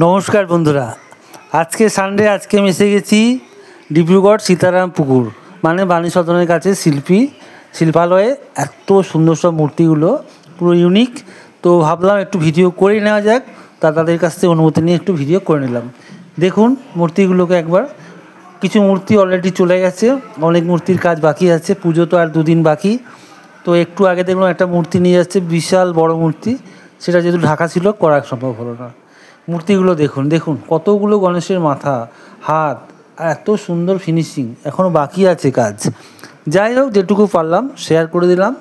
নমস্কার বন্ধুরা, আজকে সানডে। আজকে আমি এসে গেছি ডিব্রুগড় সীতারাম পুকুর, মানে বাণী সদনের কাছে শিল্পালয়ে। এত সুন্দর সব মূর্তিগুলো, পুরো ইউনিক। তো ভাবলাম একটু ভিডিও করে নেওয়া যাক, তাদের কাছ থেকে অনুমতি নিয়ে একটু ভিডিও করে নিলাম। দেখুন মূর্তিগুলোকে একবার। কিছু মূর্তি অলরেডি চলে গেছে, অনেক মূর্তির কাজ বাকি আছে। পুজো তো আর দুদিন বাকি। তো একটু আগে দেখলাম একটা মূর্তি নিয়ে যাচ্ছে, বিশাল বড় মূর্তি। সেটা যেহেতু ঢাকা ছিল, করা সম্ভব হলো না। মূর্তিগুলো দেখুন কতগুলো গণেশের মাথা, হাত, আর এত সুন্দর ফিনিশিং। এখনও বাকি আছে কাজ। যাই হোক, যেটুকু পারলাম শেয়ার করে দিলাম।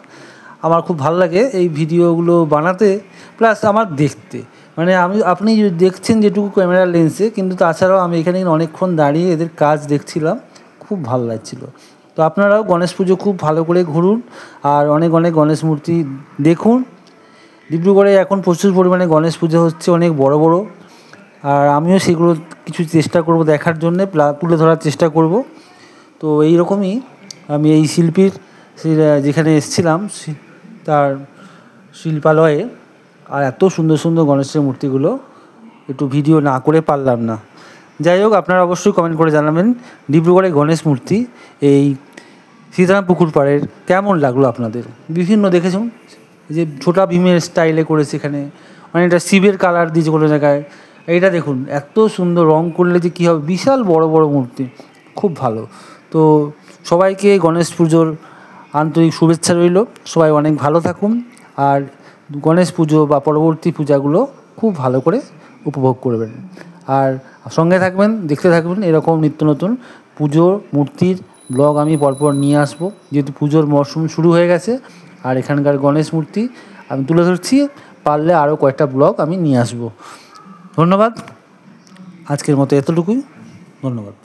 আমার খুব ভালো লাগে এই ভিডিওগুলো বানাতে, প্লাস আমার দেখতে। মানে আপনি দেখছেন যেটুকু ক্যামেরার লেন্সে, কিন্তু তাছাড়াও আমি এখানে অনেকক্ষণ দাঁড়িয়ে এদের কাজ দেখছিলাম, খুব ভালো লাগছিল। তো আপনারাও গণেশ পুজো খুব ভালো করে ঘুরুন, আর অনেক গণেশ মূর্তি দেখুন। ডিব্রুগড়ে এখন প্রচুর পরিমাণে গণেশ পুজো হচ্ছে, অনেক বড় বড়। আর আমিও সেগুলো কিছু চেষ্টা করব দেখার জন্যে, তুলে ধরার চেষ্টা করব। তো এই রকমই আমি এই শিল্পীর যেখানে এসেছিলাম তার শিল্পালয়ে, আর এত সুন্দর সুন্দর গণেশের মূর্তিগুলো একটু ভিডিও না করে পারলাম না। যাই হোক, আপনারা অবশ্যই কমেন্ট করে জানাবেন ডিব্রুগড়ের গণেশ মূর্তি এই সীতারাম পুকুর পাড়ের কেমন লাগলো আপনাদের। বিভিন্ন দেখেছেন যে ছোটা ভীমের স্টাইলে করেছে, এখানে অনেকটা শিবের কালার দিয়েছে কোনো জায়গায়। এইটা দেখুন, এত সুন্দর রং করলে যে কী হবে, বিশাল বড় বড় মূর্তি, খুব ভালো। তো সবাইকে গণেশ পুজোর আন্তরিক শুভেচ্ছা রইল। সবাই অনেক ভালো থাকুন, আর গণেশ পুজো বা পরবর্তী পূজাগুলো খুব ভালো করে উপভোগ করবেন। আর সঙ্গে থাকবেন, দেখতে থাকবেন এরকম নিত্য নতুন পুজোর মূর্তির ব্লগ আমি পরপর নিয়ে আসবো, যেহেতু পুজোর মরশুম শুরু হয়ে গেছে। আর এখানকার গণেশ মূর্তি আমি তুলে ধরছি, পারলে আরও কয়েকটা ব্লগ আমি নিয়ে আসবো। ধন্যবাদ, আজকের মতো এতটুকুই। ধন্যবাদ।